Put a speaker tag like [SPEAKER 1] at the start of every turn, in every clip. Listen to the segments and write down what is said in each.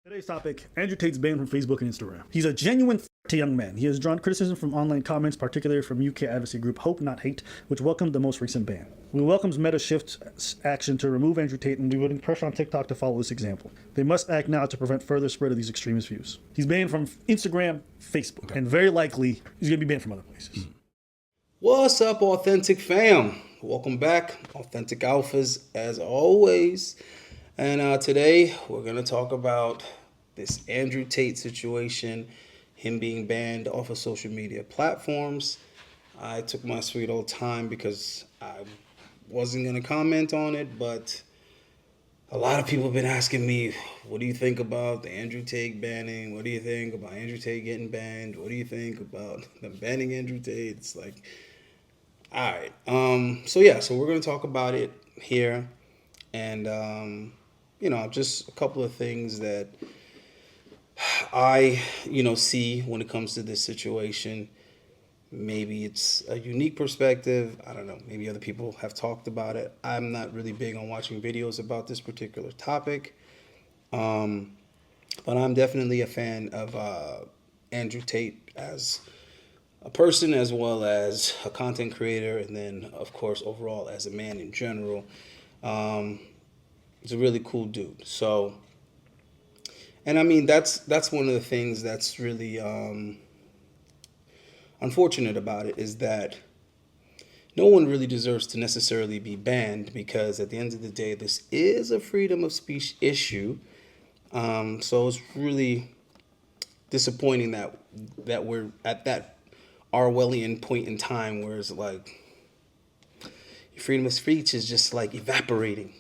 [SPEAKER 1] Today's topic, Andrew Tate's banned from Facebook and Instagram. He's a genuine to young man. He has drawn criticism from online comments, particularly from UK advocacy group Hope Not Hate, which welcomed the most recent ban. We welcomes Meta Shift's action to remove Andrew Tate, and we putting pressure on TikTok to follow this example. They must act now to prevent further spread of these extremist views. He's banned from Instagram, Facebook, and very likely he's going to be banned from other places.
[SPEAKER 2] What's up, Authentic fam? Welcome back, Authentic Alphas, as always. And today we're going to talk about this Andrew Tate situation, him being banned off of social media platforms. I took my sweet old time because I wasn't going to comment on it, but a lot of people have been asking me, what do you think about the Andrew Tate banning? What do you think about Andrew Tate getting banned? What do you think about them banning Andrew Tate? It's like, all right. So we're going to talk about it here. And, just a couple of things that I, see when it comes to this situation. Maybe it's a unique perspective. I don't know. Maybe other people have talked about it. I'm not really big on watching videos about this particular topic. But I'm definitely a fan of Andrew Tate as a person, as well as a content creator, and then, of course, overall as a man in general. He's a really cool dude. So, and I mean, that's one of the things that's really unfortunate about it, is that no one really deserves to necessarily be banned, because at the end of the day, this is a freedom of speech issue. So it's really disappointing that we're at that Orwellian point in time where it's like your freedom of speech is just like evaporating.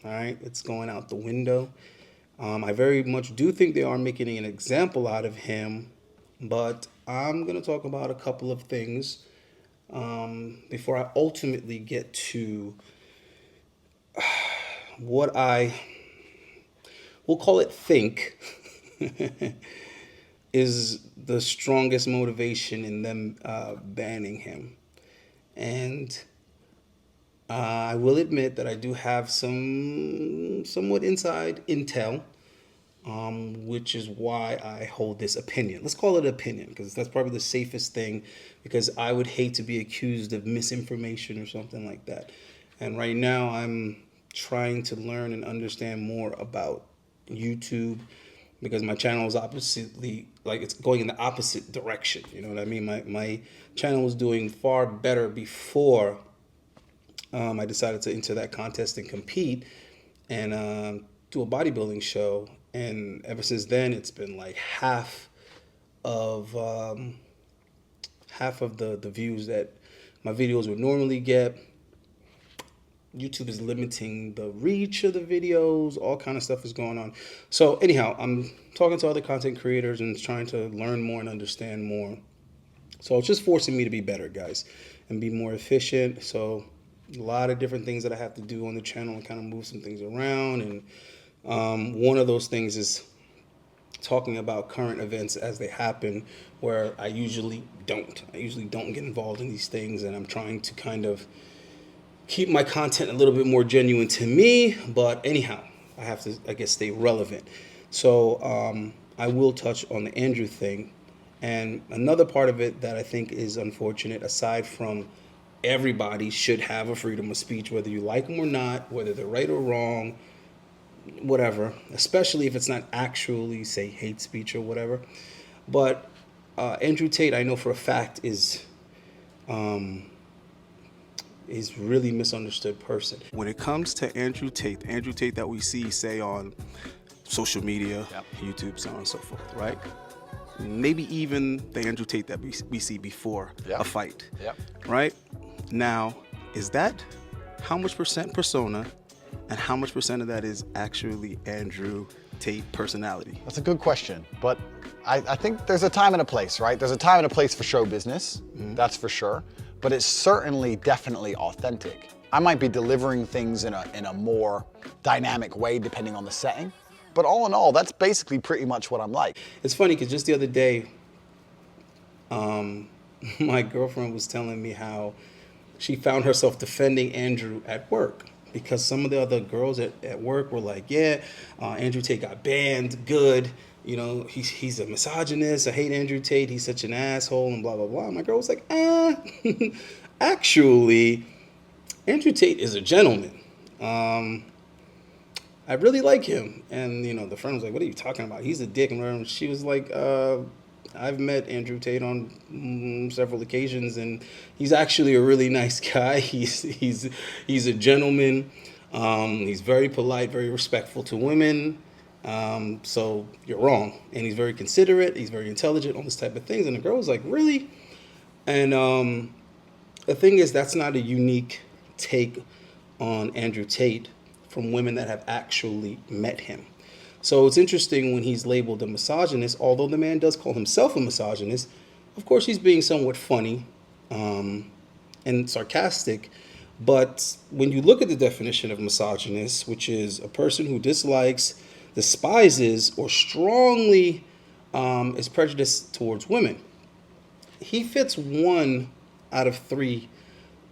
[SPEAKER 2] All right, it's going out the window. I very much do think they are making an example out of him, but I'm going to talk about a couple of things before I ultimately get to what I will call it think is the strongest motivation in them banning him. And I will admit that I do have some somewhat inside intel, which is why I hold this opinion. Let's call it opinion, because that's probably the safest thing, because I would hate to be accused of misinformation or something like that. And right now I'm trying to learn and understand more about YouTube, because my channel is it's going in the opposite direction. You know what I mean? My channel was doing far better before I decided to enter that contest and compete and do a bodybuilding show. And ever since then, it's been like half of the views that my videos would normally get. YouTube is limiting the reach of the videos. All kind of stuff is going on. So anyhow, I'm talking to other content creators and trying to learn more and understand more. So it's just forcing me to be better, guys, and be more efficient. So a lot of different things that I have to do on the channel and kind of move some things around. And one of those things is talking about current events as they happen, where I usually don't get involved in these things. And I'm trying to kind of keep my content a little bit more genuine to me. But anyhow, I have to, I guess, stay relevant. So I will touch on the Andrew thing. And another part of it that I think is unfortunate, aside from everybody should have a freedom of speech, whether you like them or not, whether they're right or wrong, whatever, especially if it's not actually, say, hate speech or whatever. But Andrew Tate, I know for a fact, is really misunderstood person. When it comes to Andrew Tate that we see, say, on social media, YouTube, so on and so forth, right? Maybe even the Andrew Tate that we see before a fight, right? Now, is that how much percent persona and how much percent of that is actually Andrew Tate personality?
[SPEAKER 3] That's a good question, but I think there's a time and a place, right? There's a time and a place for show business, that's for sure, but it's certainly definitely authentic. I might be delivering things in a more dynamic way depending on the setting, but all in all, that's basically pretty much what I'm like.
[SPEAKER 2] It's funny because just the other day, my girlfriend was telling me how she found herself defending Andrew at work. because some of the other girls at work were like, yeah, Andrew Tate got banned, good. You know, he's a misogynist. I hate Andrew Tate. He's such an asshole and blah, blah, blah. My girl was like, actually, Andrew Tate is a gentleman. I really like him. And, you know, the friend was like, what are you talking about? He's a dick. And she was like, I've met Andrew Tate on several occasions, and he's actually a really nice guy. He's a gentleman. He's very polite, very respectful to women. So you're wrong. And he's very considerate. He's very intelligent, all this type of things. And the girl was like, really? And the thing is, that's not a unique take on Andrew Tate from women that have actually met him. So it's interesting when he's labeled a misogynist, although the man does call himself a misogynist. Of course, he's being somewhat funny and sarcastic. But when you look at the definition of misogynist, which is a person who dislikes, despises, or strongly is prejudiced towards women, he fits one out of three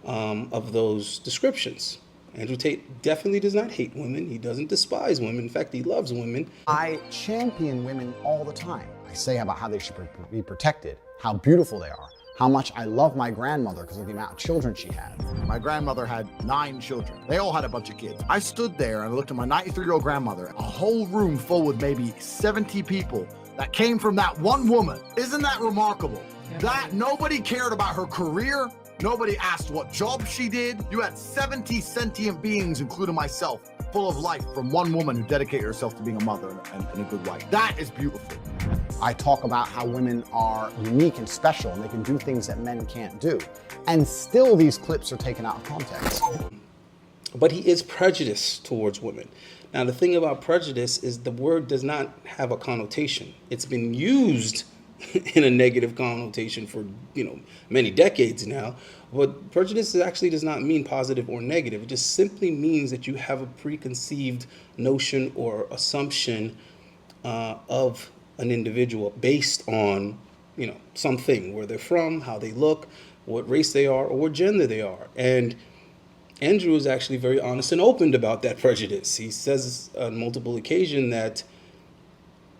[SPEAKER 2] of those descriptions. Andrew Tate definitely does not hate women. He doesn't despise women. In fact, he loves women.
[SPEAKER 3] I champion women all the time. I say about how they should be protected, how beautiful they are, how much I love my grandmother because of the amount of children she had.
[SPEAKER 4] My grandmother had 9 children. They all had a bunch of kids. I stood there and looked at my 93-year-old grandmother, a whole room full with maybe 70 people that came from that one woman. Isn't that remarkable? That nobody cared about her career. Nobody asked what job she did. You had 70 sentient beings, including myself, full of life from one woman who dedicated herself to being a mother and a good wife. That is beautiful.
[SPEAKER 3] I talk about how women are unique and special and they can do things that men can't do. And still these clips are taken out of context.
[SPEAKER 2] But he is prejudiced towards women. Now, the thing about prejudice is the word does not have a connotation. It's been used in a negative connotation for, many decades now. But prejudice actually does not mean positive or negative. It just simply means that you have a preconceived notion or assumption of an individual based on, something, where they're from, how they look, what race they are, or what gender they are. And Andrew is actually very honest and open about that prejudice. He says on multiple occasions that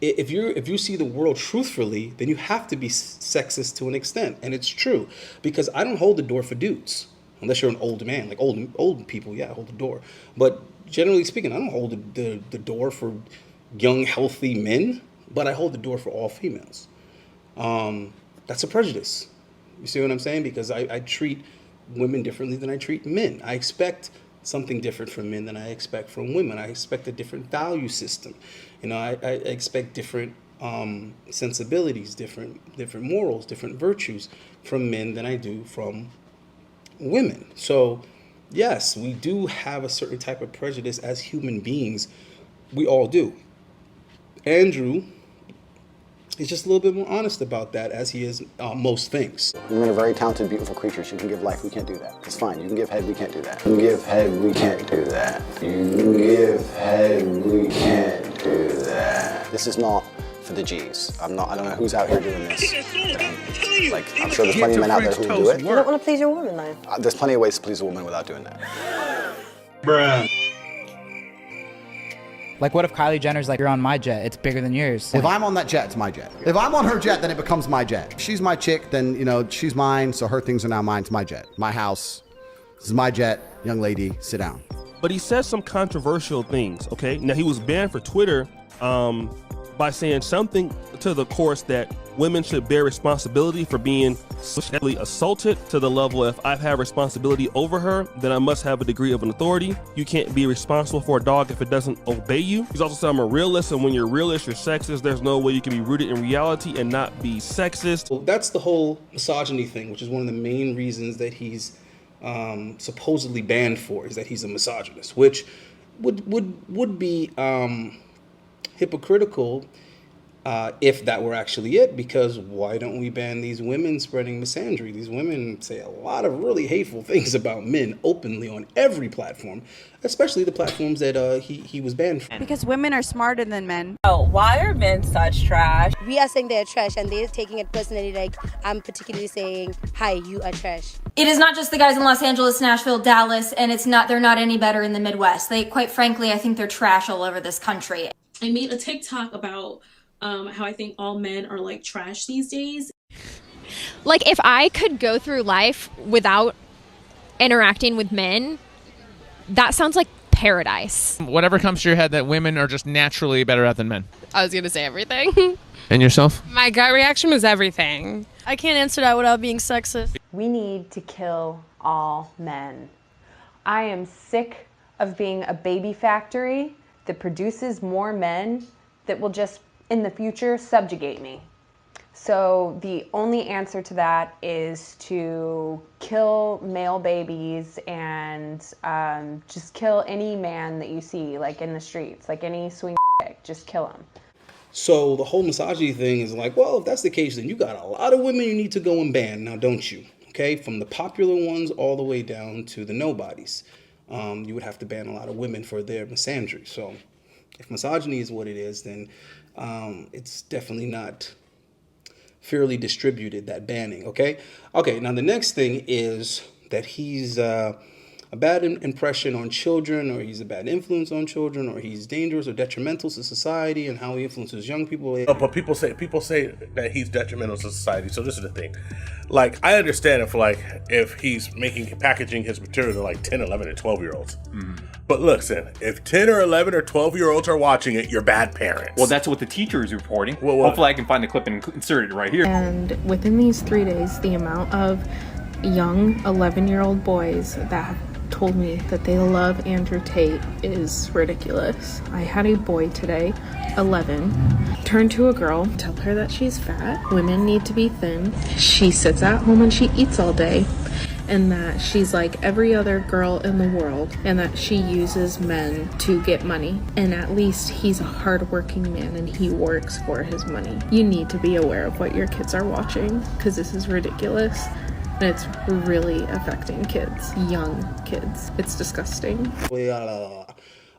[SPEAKER 2] if you see the world truthfully, then you have to be sexist to an extent. And it's true, because I don't hold the door for dudes, unless you're an old man. Like old people, yeah, I hold the door. But generally speaking, I don't hold the door for young, healthy men, but I hold the door for all females. That's a prejudice. You see what I'm saying? Because I treat women differently than I treat men. I expect something different from men than I expect from women. I expect a different value system. I expect different sensibilities, different morals, different virtues from men than I do from women. So yes, we do have a certain type of prejudice as human beings. We all do. Andrew is just a little bit more honest about that, as he is most things.
[SPEAKER 3] Women are very talented, beautiful creatures. You can give life, we can't do that. It's fine. You can give head, we can't do that. You can give head, we can't do that. You can give head, we can't do that. This is not for the G's. I don't know who's out here doing this. I'm sure there's plenty of men out there who will do it.
[SPEAKER 5] You don't want to please your woman, though.
[SPEAKER 3] There's plenty of ways to please a woman without doing that.
[SPEAKER 2] Bruh.
[SPEAKER 6] Like, what if Kylie Jenner's like, you're on my jet, it's bigger than yours?
[SPEAKER 4] If I'm on that jet, it's my jet. If I'm on her jet, then it becomes my jet. She's my chick, then, she's mine, so her things are now mine. It's my jet, my house. This is my jet. Young lady, sit down.
[SPEAKER 7] But he says some controversial things, okay? Now, he was banned for Twitter by saying something to the course that women should bear responsibility for being sexually assaulted, to the level, if I've had responsibility over her, then I must have a degree of an authority. You can't be responsible for a dog if it doesn't obey you. He's also saying I'm a realist, and when you're realist, you're sexist. There's no way you can be rooted in reality and not be sexist.
[SPEAKER 2] Well, that's the whole misogyny thing, which is one of the main reasons that he's supposedly banned for, is that he's a misogynist, which would be hypocritical if that were actually it, because why don't we ban these women spreading misandry? These women say a lot of really hateful things about men openly on every platform, especially the platforms that he was banned from.
[SPEAKER 5] Because women are smarter than men.
[SPEAKER 8] Oh, why are men such trash?
[SPEAKER 9] We are saying they're trash and they're taking it personally, like I'm particularly saying, hi, you are trash.
[SPEAKER 10] It is not just the guys in Los Angeles, Nashville, Dallas, and they're not any better in the Midwest. Quite frankly, I think they're trash all over this country.
[SPEAKER 11] I made a TikTok about how I think all men are like trash these days.
[SPEAKER 12] Like, if I could go through life without interacting with men, that sounds like paradise.
[SPEAKER 13] Whatever comes to your head that women are just naturally better at than men.
[SPEAKER 14] I was going to say everything.
[SPEAKER 13] And yourself?
[SPEAKER 14] My gut reaction was everything.
[SPEAKER 15] I can't answer that without being sexist.
[SPEAKER 16] We need to kill all men. I am sick of being a baby factory that produces more men that will just, in the future, subjugate me. So the only answer to that is to kill male babies and just kill any man that you see, like in the streets, like any swing chick, just kill him.
[SPEAKER 2] So the whole misogyny thing is like, well, if that's the case, then you got a lot of women you need to go and ban, now don't you? Okay, from the popular ones all the way down to the nobodies. You would have to ban a lot of women for their misandry. So if misogyny is what it is, then it's definitely not fairly distributed, that banning, okay? Okay, now the next thing is that he's a bad impression on children, or he's a bad influence on children, or he's dangerous or detrimental to society and how he influences young people.
[SPEAKER 17] But people say that he's detrimental to society. So this is the thing. Like, I understand if he's packaging his material to like 10, 11, and 12-year-olds. Mm-hmm. But listen, if 10 or 11 or 12-year-olds are watching it, you're bad parents.
[SPEAKER 18] Well, that's what the teacher is reporting. Hopefully I can find the clip and insert it right here.
[SPEAKER 19] And within these 3 days, the amount of young 11-year-old boys that have told me that they love Andrew Tate is ridiculous. I had a boy today, 11, turn to a girl, tell her that she's fat, women need to be thin, she sits at home and she eats all day, and that she's like every other girl in the world, and that she uses men to get money, and at least he's a hardworking man and he works for his money. You need to be aware of what your kids are watching, because this is ridiculous. And it's really affecting kids, young kids. It's disgusting.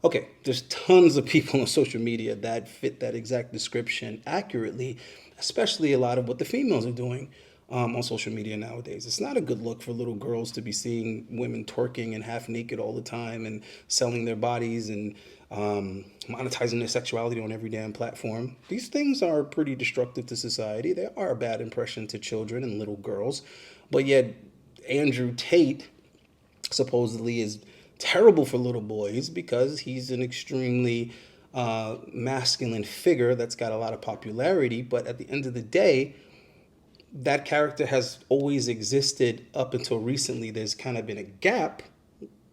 [SPEAKER 2] Okay, there's tons of people on social media that fit that exact description accurately, especially a lot of what the females are doing on social media nowadays. It's not a good look for little girls to be seeing women twerking and half naked all the time and selling their bodies and monetizing their sexuality on every damn platform. These things are pretty destructive to society. They are a bad impression to children and little girls. But yet Andrew Tate supposedly is terrible for little boys because he's an extremely masculine figure that's got a lot of popularity. But at the end of the day, that character has always existed up until recently. There's kind of been a gap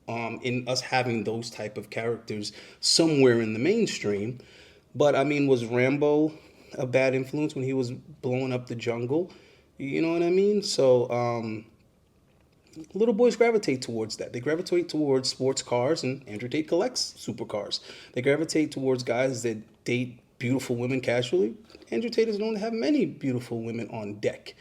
[SPEAKER 2] in us having those type of characters somewhere in the mainstream. But I mean, was Rambo a bad influence when he was blowing up the jungle? You know what I mean? So little boys gravitate towards that. They gravitate towards sports cars, and Andrew Tate collects supercars. They gravitate towards guys that date beautiful women casually. Andrew Tate is known to have many beautiful women on deck.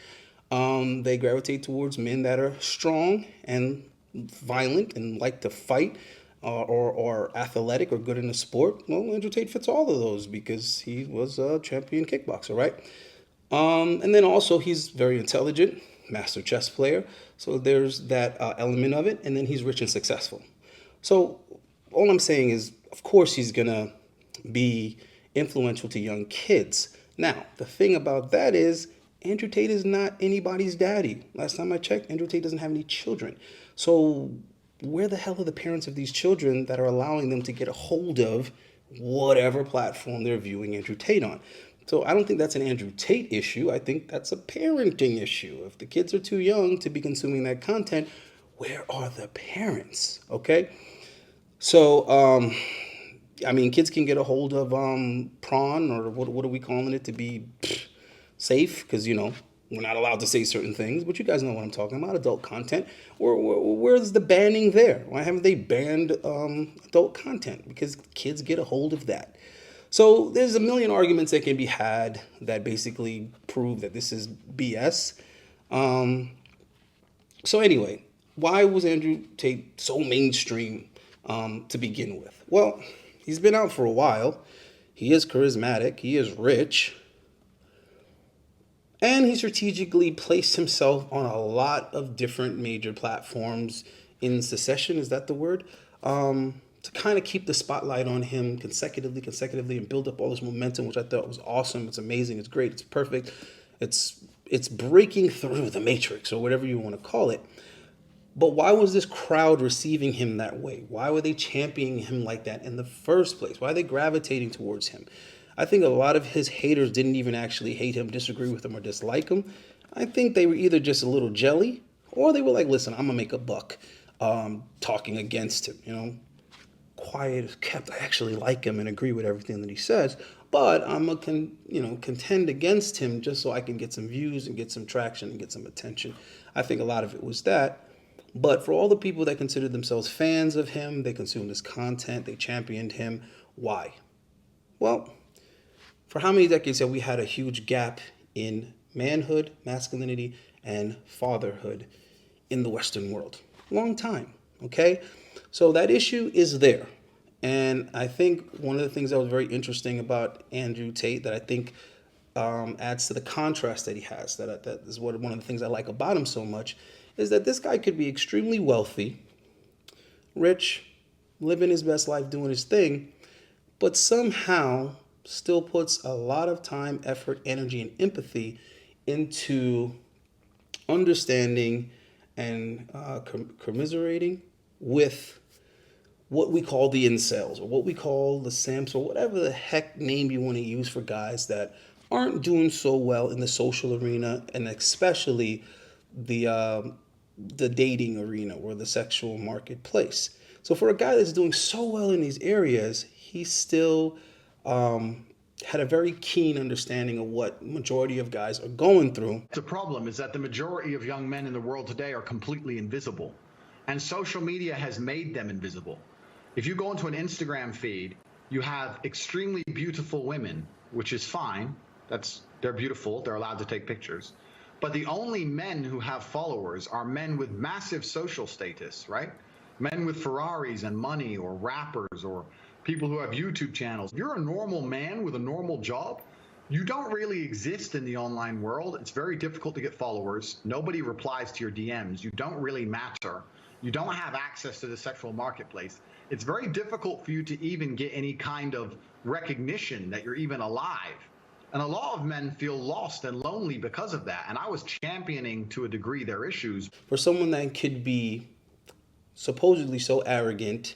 [SPEAKER 2] They gravitate towards men that are strong and violent and like to fight or athletic or good in the sport. Well, Andrew Tate fits all of those because he was a champion kickboxer, right? And then also he's very intelligent, master chess player. So there's that element of it. And then he's rich and successful. So all I'm saying is, of course, he's going to be influential to young kids. Now, the thing about that is Andrew Tate is not anybody's daddy. Last time I checked, Andrew Tate doesn't have any children. So where the hell are the parents of these children that are allowing them to get a hold of whatever platform they're viewing Andrew Tate on? So I don't think that's an Andrew Tate issue. I think that's a parenting issue. If the kids are too young to be consuming that content, where are the parents? Okay? So, I mean, kids can get a hold of prawn, or what are we calling it, to be safe? Because, you know, we're not allowed to say certain things, but you guys know what I'm talking about, adult content. Where's the banning there? Why haven't they banned adult content? Because kids get a hold of that. So there's a million arguments that can be had that basically prove that this is BS. So anyway, why was Andrew Tate so mainstream to begin with? Well, he's been out for a while. He is charismatic. He is rich. And he strategically placed himself on a lot of different major platforms in succession, is that the word? To kind of keep the spotlight on him consecutively, and build up all this momentum, which I thought was awesome. It's amazing. It's great. It's perfect. It's breaking through the matrix, or whatever you want to call it. But why was this crowd receiving him that way? Why were they championing him like that in the first place? Why are they gravitating towards him? I think a lot of his haters didn't even actually hate him, disagree with him, or dislike him. I think they were either just a little jelly, or they were like, listen, I'm going to make a buck talking against him, you know. Quiet as kept. I actually like him and agree with everything that he says, but I'm going to contend against him just so I can get some views and get some traction and get some attention. I think a lot of it was that. But for all the people that considered themselves fans of him, they consumed his content, they championed him, why? Well, for how many decades have we had a huge gap in manhood, masculinity, and fatherhood in the Western world? Long time, okay? So that issue is there. And I think one of the things that was very interesting about Andrew Tate that I think adds to the contrast that he has, that is one of the things I like about him so much, is that this guy could be extremely wealthy, rich, living his best life, doing his thing, but somehow still puts a lot of time, effort, energy, and empathy into understanding and commiserating with what we call the incels, or what we call the simps, or whatever the heck name you want to use for guys that aren't doing so well in the social arena, and especially the dating arena or the sexual marketplace. So for a guy that's doing so well in these areas, he still had a very keen understanding of what majority of guys are going through.
[SPEAKER 4] The problem is that the majority of young men in the world today are completely invisible, and social media has made them invisible. If you go into an Instagram feed, you have extremely beautiful women, which is fine. They're beautiful. They're allowed to take pictures. But the only men who have followers are men with massive social status, right? Men with Ferraris and money, or rappers, or people who have YouTube channels. If you're a normal man with a normal job, you don't really exist in the online world. It's very difficult to get followers. Nobody replies to your DMs. You don't really matter. You don't have access to the sexual marketplace. It's very difficult for you to even get any kind of recognition that you're even alive. And a lot of men feel lost and lonely because of that. And I was championing, to a degree, their issues.
[SPEAKER 2] For someone that could be supposedly so arrogant,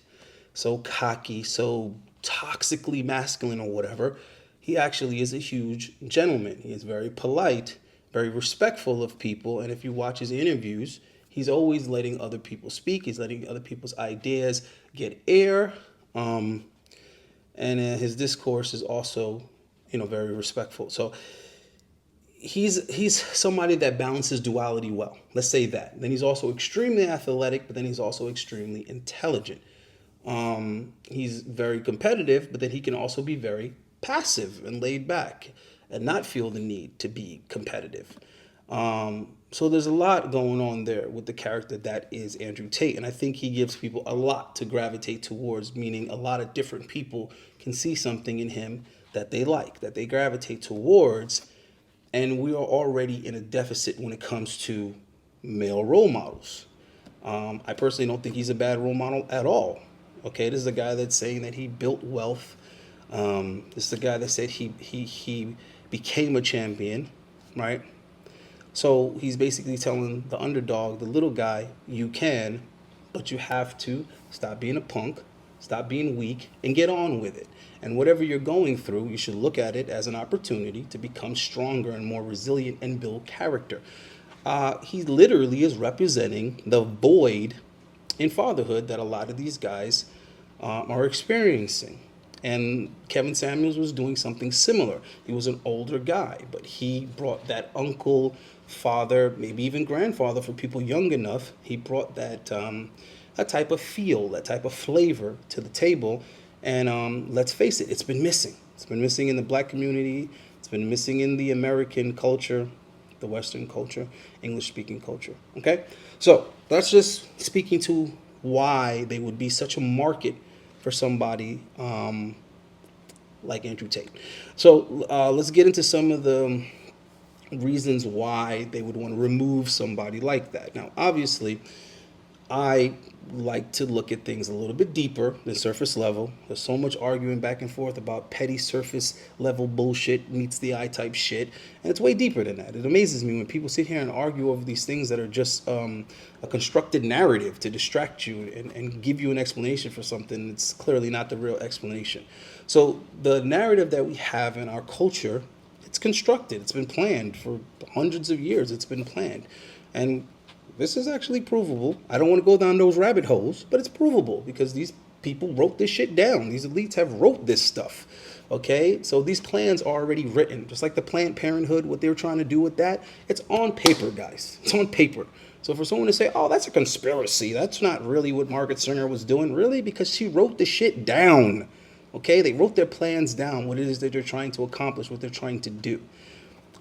[SPEAKER 2] so cocky, so toxically masculine or whatever, he actually is a huge gentleman. He is very polite, very respectful of people. And if you watch his interviews, he's always letting other people speak. He's letting other people's ideas get air. And his discourse is also, very respectful. So he's somebody that balances duality well. Let's say that. Then he's also extremely athletic, but then he's also extremely intelligent. He's very competitive, but then he can also be very passive and laid back and not feel the need to be competitive. So there's a lot going on there with the character that is Andrew Tate. And I think he gives people a lot to gravitate towards, meaning a lot of different people can see something in him that they like, that they gravitate towards. And we are already in a deficit when it comes to male role models. I personally don't think he's a bad role model at all. Okay, this is a guy that's saying that he built wealth. This is a guy that said he became a champion, right? So he's basically telling the underdog, the little guy, you can, but you have to stop being a punk, stop being weak, and get on with it. And whatever you're going through, you should look at it as an opportunity to become stronger and more resilient and build character. He literally is representing the void in fatherhood that a lot of these guys are experiencing. And Kevin Samuels was doing something similar. He was an older guy, but he brought that uncle, father, maybe even grandfather for people young enough. He brought that type of feel, that type of flavor to the table. And let's face it, it's been missing. It's been missing in the black community. It's been missing in the American culture, the Western culture, English-speaking culture, okay? So that's just speaking to why they would be such a market for somebody like Andrew Tate. So let's get into some of the reasons why they would want to remove somebody like that. Now, obviously, I like to look at things a little bit deeper than surface level. There's so much arguing back and forth about petty surface level bullshit meets the eye type shit, and it's way deeper than that. It amazes me when people sit here and argue over these things that are just a constructed narrative to distract you and give you an explanation for something that's clearly not the real explanation. So the narrative that we have in our culture, it's constructed. It's been planned for hundreds of years. It's been planned. And this is actually provable. I don't want to go down those rabbit holes, but it's provable because these people wrote this shit down. These elites have wrote this stuff. Okay? So these plans are already written. Just like the Planned Parenthood, what they're trying to do with that, it's on paper, guys. It's on paper. So for someone to say, oh, that's a conspiracy, that's not really what Margaret Sanger was doing, really? Because she wrote the shit down. Okay? They wrote their plans down, what it is that they're trying to accomplish, what they're trying to do.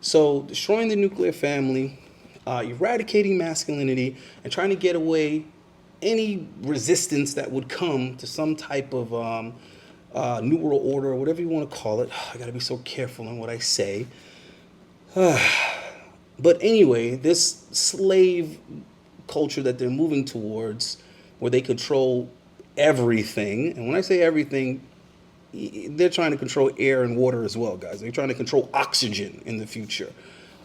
[SPEAKER 2] So destroying the nuclear family, eradicating masculinity, and trying to get away any resistance that would come to some type of New World Order, or whatever you want to call it. I got to be so careful on what I say. But anyway, this slave culture that they're moving towards, where they control everything, and when I say everything, they're trying to control air and water as well, guys. They're trying to control oxygen in the future.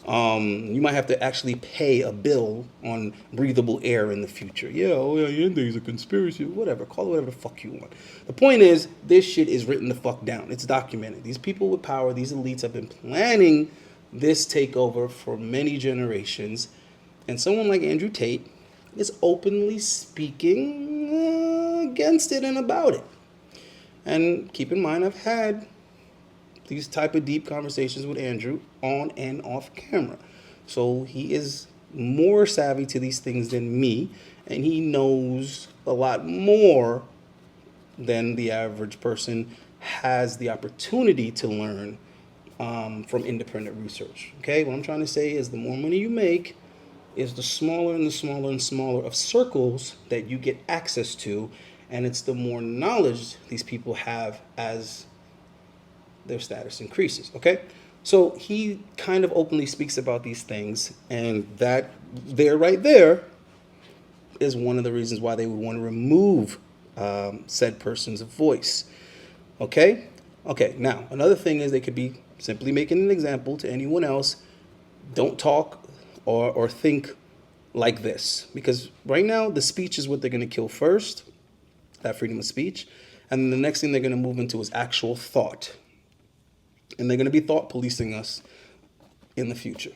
[SPEAKER 2] You might have to actually pay a bill on breathable air in the future. Yeah, oh yeah, there's a conspiracy, whatever. Call it whatever the fuck you want. The point is, this shit is written the fuck down. It's documented. These people with power, these elites have been planning this takeover for many generations. And someone like Andrew Tate is openly speaking against it and about it. And keep in mind, I've had these type of deep conversations with Andrew on and off camera. So he is more savvy to these things than me, and he knows a lot more than the average person has the opportunity to learn from independent research. Okay, what I'm trying to say is the more money you make is the smaller and the smaller and smaller of circles that you get access to, and it's the more knowledge these people have as their status increases, okay? So he kind of openly speaks about these things, and that right there is one of the reasons why they would want to remove said person's voice, okay? Okay, now, another thing is they could be simply making an example to anyone else. Don't talk or think like this, because right now the speech is what they're going to kill first, that freedom of speech, and then the next thing they're going to move into is actual thought. And they're going to be thought policing us in the future,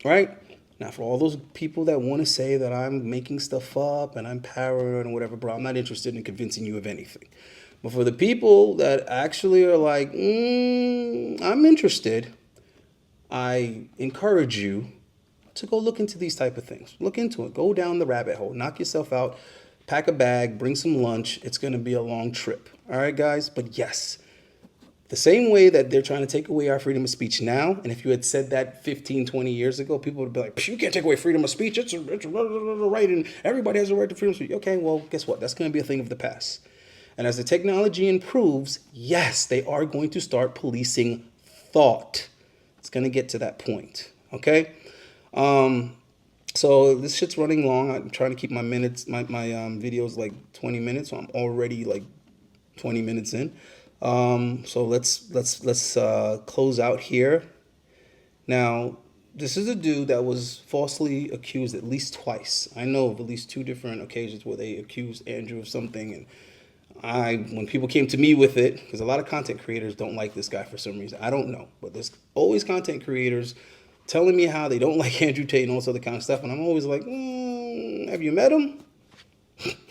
[SPEAKER 2] right? Now, for all those people that want to say that I'm making stuff up and I'm paranoid and whatever, bro, I'm not interested in convincing you of anything. But for the people that actually are like, I'm interested, I encourage you to go look into these type of things. Look into it. Go down the rabbit hole. Knock yourself out. Pack a bag. Bring some lunch. It's going to be a long trip. All right, guys? But yes, the same way that they're trying to take away our freedom of speech now, and if you had said that 15, 20 years ago, people would be like, you can't take away freedom of speech. It's a right, and everybody has a right to freedom of speech. Okay, well, guess what? That's going to be a thing of the past. And as the technology improves, yes, they are going to start policing thought. It's going to get to that point, okay? So this shit's running long. I'm trying to keep my minutes, my videos like 20 minutes, so I'm already like 20 minutes in. So let's close out here. Now, this is a dude that was falsely accused at least twice. I know of at least 2 different occasions where they accused Andrew of something, and when people came to me with it, because a lot of content creators don't like this guy for some reason. I don't know, but there's always content creators telling me how they don't like Andrew Tate and all this other kind of stuff, and I'm always like, have you met him?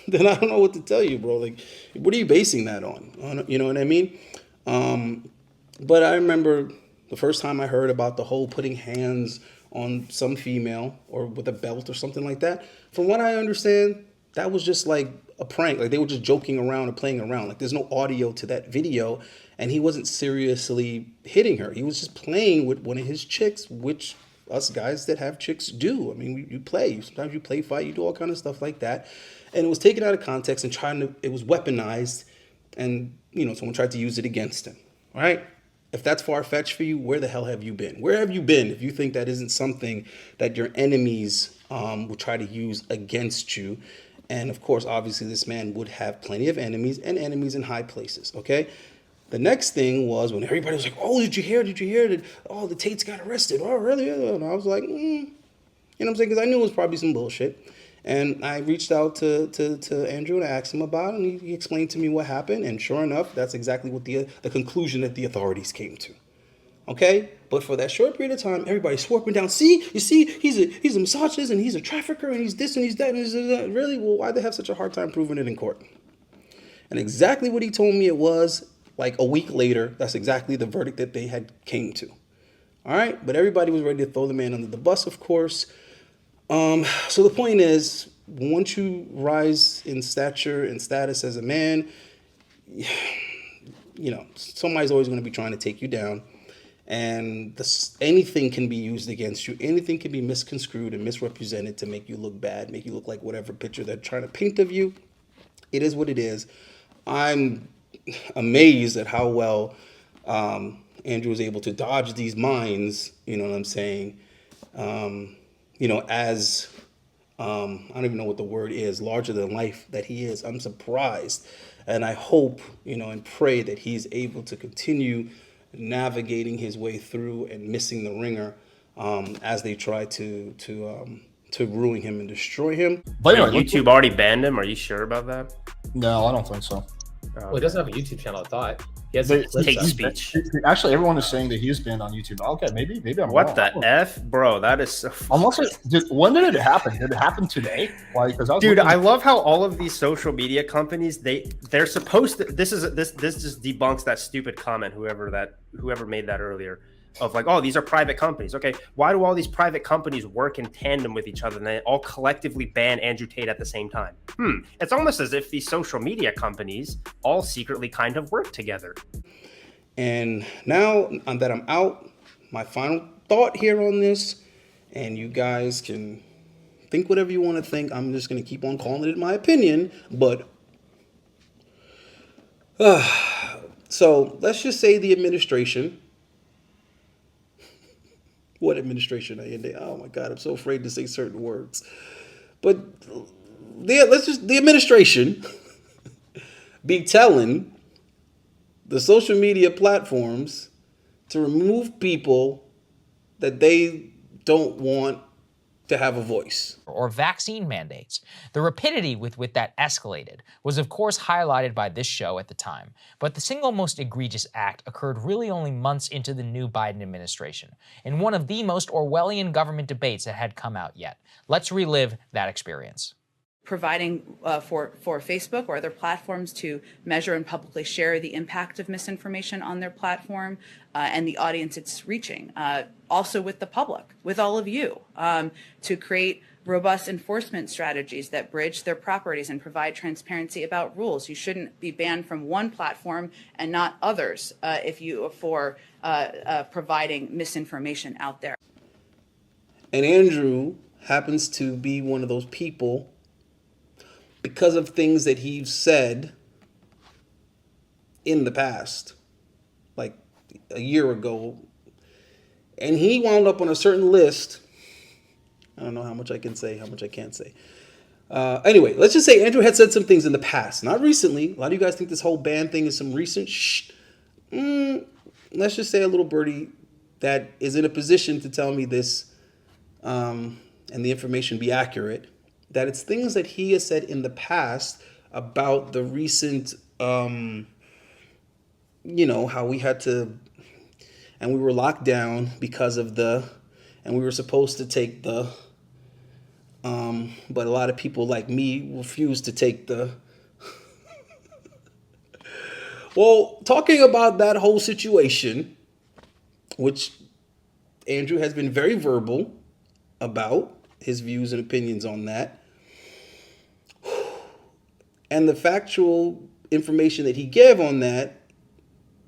[SPEAKER 2] Then I don't know what to tell you, bro. Like, what are you basing that on? You know what I mean? But I remember the first time I heard about the whole putting hands on some female or with a belt or something like that. From what I understand, that was just like a prank. Like, they were just joking around and playing around. Like, there's no audio to that video. and he wasn't seriously hitting her. He was just playing with one of his chicks, which us guys that have chicks do. I mean, you play. Sometimes you play fight. You do all kind of stuff like that. And it was taken out of context and it was weaponized, and someone tried to use it against him. All right? If that's far-fetched for you, where the hell have you been? Where have you been if you think that isn't something that your enemies will try to use against you? And of course, obviously, this man would have plenty of enemies, and enemies in high places, okay? The next thing was when everybody was like, oh, did you hear? Oh, the Tates got arrested. Oh, really? And I was like, you know what I'm saying? Because I knew it was probably some bullshit. And I reached out to Andrew and I asked him about it, and he explained to me what happened. And sure enough, that's exactly what the conclusion that the authorities came to. Okay? But for that short period of time, everybody's swarping down. See, he's a misogynist, and he's a trafficker, and he's this and he's that. And he's that. Really? Well, why'd they have such a hard time proving it in court? And exactly what he told me it was, like a week later, that's exactly the verdict that they had came to. All right? But everybody was ready to throw the man under the bus, of course. So the point is, once you rise in stature and status as a man, somebody's always going to be trying to take you down. And anything can be used against you. Anything can be misconstrued and misrepresented to make you look bad, make you look like whatever picture they're trying to paint of you. It is what it is. I'm amazed at how well Andrew was able to dodge these mines, you know what I'm saying? As I don't even know what the word is, larger than life that he is. I'm surprised. And I hope, and pray that he's able to continue navigating his way through and missing the ringer as they try to ruin him and destroy him.
[SPEAKER 20] But anyway, YouTube already banned him. Are you sure about that?
[SPEAKER 21] No, I don't think so.
[SPEAKER 18] Well, he doesn't have a YouTube channel, I thought. He has
[SPEAKER 20] hate speech.
[SPEAKER 21] Actually, everyone is saying that he's banned on YouTube. Okay, maybe I'm
[SPEAKER 20] What
[SPEAKER 21] wrong.
[SPEAKER 20] the F? Bro, that is so...
[SPEAKER 21] When did it happen? Did it happen today?
[SPEAKER 20] Dude, I love how all of these social media companies, they're supposed to... This just debunks that stupid comment, whoever made that earlier, of like, oh, these are private companies. Okay, why do all these private companies work in tandem with each other and they all collectively ban Andrew Tate at the same time? It's almost as if these social media companies all secretly kind of work together.
[SPEAKER 2] And now that I'm out, my final thought here on this, and you guys can think whatever you want to think. I'm just going to keep on calling it my opinion, but so let's just say the administration. What administration are in there? Oh my God, I'm so afraid to say certain words. But the administration be telling the social media platforms to remove people that they don't want to have a voice.
[SPEAKER 22] Or vaccine mandates. The rapidity with which that escalated was of course highlighted by this show at the time, but the single most egregious act occurred really only months into the new Biden administration, in one of the most Orwellian government debates that had come out yet. Let's relive that experience.
[SPEAKER 23] Providing for Facebook or other platforms to measure and publicly share the impact of misinformation on their platform and the audience it's reaching. Also with the public, with all of you, to create robust enforcement strategies that bridge their properties and provide transparency about rules. You shouldn't be banned from one platform and not others for providing misinformation out there.
[SPEAKER 2] And Andrew happens to be one of those people because of things that he's said in the past, like a year ago. And he wound up on a certain list. I don't know how much I can say, how much I can't say. Anyway, let's just say Andrew had said some things in the past, not recently. A lot of you guys think this whole ban thing is some recent let's just say a little birdie that is in a position to tell me this and the information be accurate, that it's things that he has said in the past about the recent, how we had to, and we were locked down because of and we were supposed to take but a lot of people like me refused to take well, talking about that whole situation, which Andrew has been very verbal about his views and opinions on that, and the factual information that he gave on that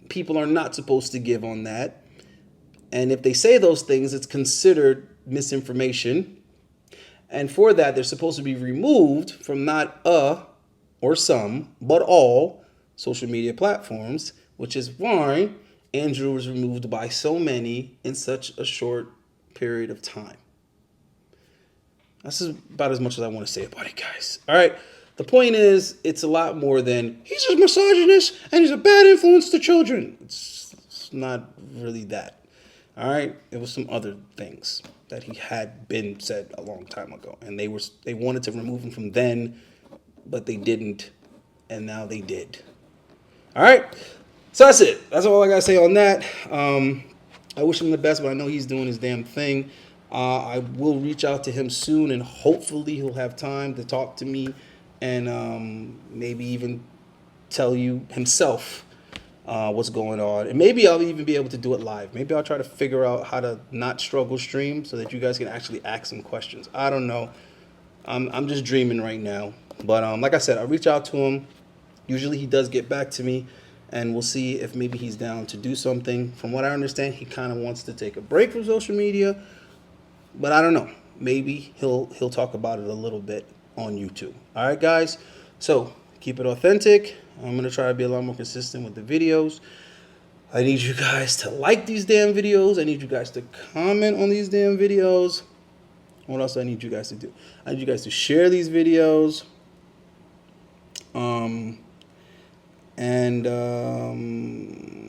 [SPEAKER 2] people are not supposed to give on that. And if they say those things, it's considered misinformation. And for that, they're supposed to be removed from not or some, but all social media platforms, which is why Andrew was removed by so many in such a short period of time. That's about as much as I want to say about it, guys. All right. The point is, it's a lot more than he's a misogynist and he's a bad influence to children. It's not really that. All right. It was some other things that he had been said a long time ago, and they wanted to remove him from then, but they didn't, and now they did. All right. So that's it. That's all I gotta say on that. I wish him the best, but I know he's doing his damn thing. I will reach out to him soon, and hopefully he'll have time to talk to me and maybe even tell you himself what's going on. And maybe I'll even be able to do it live. Maybe I'll try to figure out how to not struggle stream so that you guys can actually ask some questions. I don't know. I'm just dreaming right now. But like I said, I'll reach out to him. Usually he does get back to me, and we'll see if maybe he's down to do something. From what I understand, he kind of wants to take a break from social media. But I don't know. Maybe he'll talk about it a little bit on YouTube. All right, guys. So keep it authentic. I'm going to try to be a lot more consistent with the videos. I need you guys to like these damn videos. I need you guys to comment on these damn videos. What else do I need you guys to do? I need you guys to share these videos.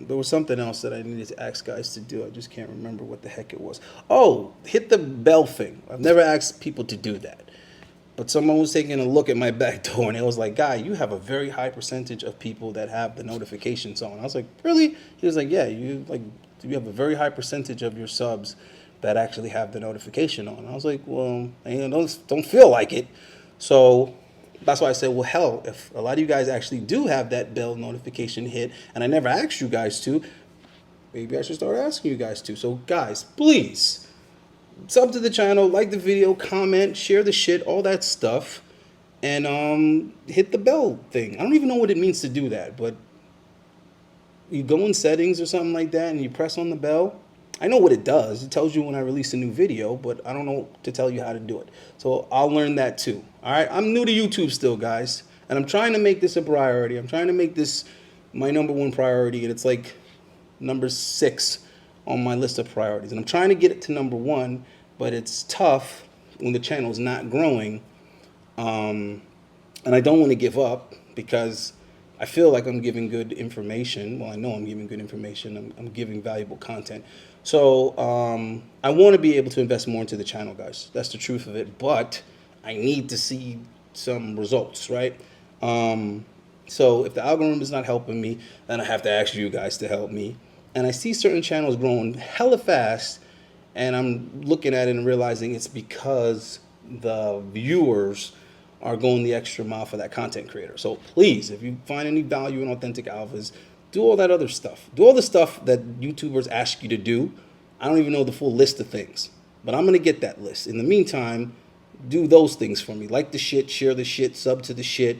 [SPEAKER 2] There was something else that I needed to ask guys to do. I just can't remember what the heck it was. Oh, hit the bell thing. I've never asked people to do that. But someone was taking a look at my back door, and it was like, "Guy, you have a very high percentage of people that have the notifications on." I was like, "Really?" He was like, "Yeah, you have a very high percentage of your subs that actually have the notification on." I was like, "Well, don't feel like it." So that's why I said, well, hell, if a lot of you guys actually do have that bell notification hit, and I never asked you guys to, maybe I should start asking you guys to. So guys, please sub to the channel, like the video, comment, share the shit, all that stuff, and hit the bell thing. I don't even know what it means to do that, but you go in settings or something like that and you press on the bell. I know what it does. It tells you when I release a new video, but I don't know to tell you how to do it. So I'll learn that too. All right. I'm new to YouTube still, guys, and I'm trying to make this a priority. I'm trying to make this my #1 priority, and it's like number 6 on my list of priorities. And I'm trying to get it to #1, but it's tough when the channel is not growing. And I don't want to give up because I feel like I'm giving good information. Well, I know I'm giving good information. I'm giving valuable content. So I want to be able to invest more into the channel, guys. That's the truth of it. But I need to see some results, right? So if the algorithm is not helping me, then I have to ask you guys to help me. And I see certain channels growing hella fast, and I'm looking at it and realizing it's because the viewers are going the extra mile for that content creator. So please, if you find any value in Authentic Alphas, do all that other stuff. Do all the stuff that YouTubers ask you to do. I don't even know the full list of things, but I'm going to get that list. In the meantime, do those things for me. Like the shit, share the shit, sub to the shit,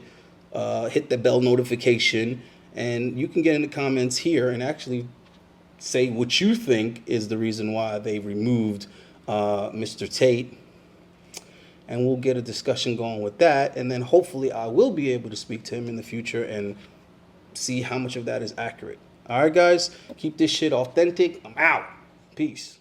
[SPEAKER 2] hit the bell notification, and you can get in the comments here and actually say what you think is the reason why they removed Mr. Tate. And we'll get a discussion going with that. And then hopefully I will be able to speak to him in the future and see how much of that is accurate. All right, guys, keep this shit authentic. I'm out. Peace.